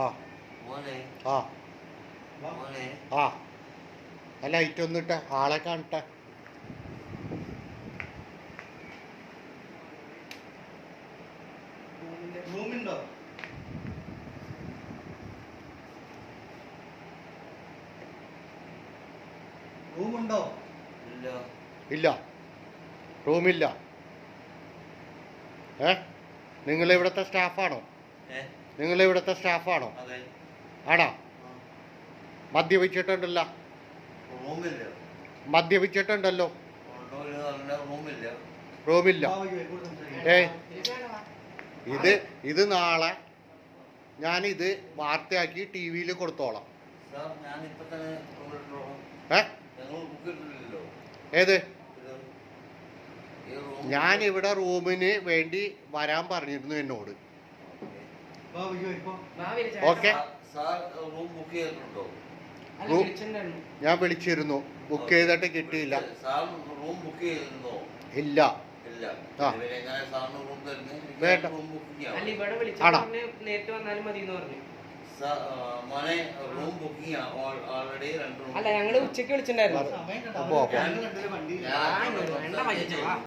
ആ മോനെ ആ മോനെ ആ ആ ലൈറ്റ് ഒന്നിട്ടെ ആളെ കാണട്ടെ. റൂമുണ്ടോ? റൂമുണ്ടോ? ഇല്ല. ഇല്ല, റൂമില്ല. നിങ്ങളിവിടുത്തെ സ്റ്റാഫാണോ? നിങ്ങളിവിടുത്തെ സ്റ്റാഫാണോ? അതെ. ആണോ? മദ്യപിച്ചിട്ടുണ്ടല്ലോ. റൂമില്ല. മദ്യപിച്ചിട്ടുണ്ടല്ലോ. റൂമില്ല. റൂമില്ല. ഇത് നാളെ ഞാനിത് വാർത്തയാക്കി ടി വിയിൽ കൊടുത്തോളാം. ഏത്? ഞാനിവിടെ റൂമിന് വേണ്ടി വരാൻ പറഞ്ഞിരുന്നു എന്നോട്. ഓക്കെ, ഞാൻ വിളിച്ചിരുന്നു, ബുക്ക് ചെയ്തിട്ട് കിട്ടിയില്ല. ഇല്ല. വേണ്ട. ആണോ? അല്ല, ഞങ്ങള് ഉച്ചക്ക് വിളിച്ചിട്ടുണ്ടായിരുന്നു.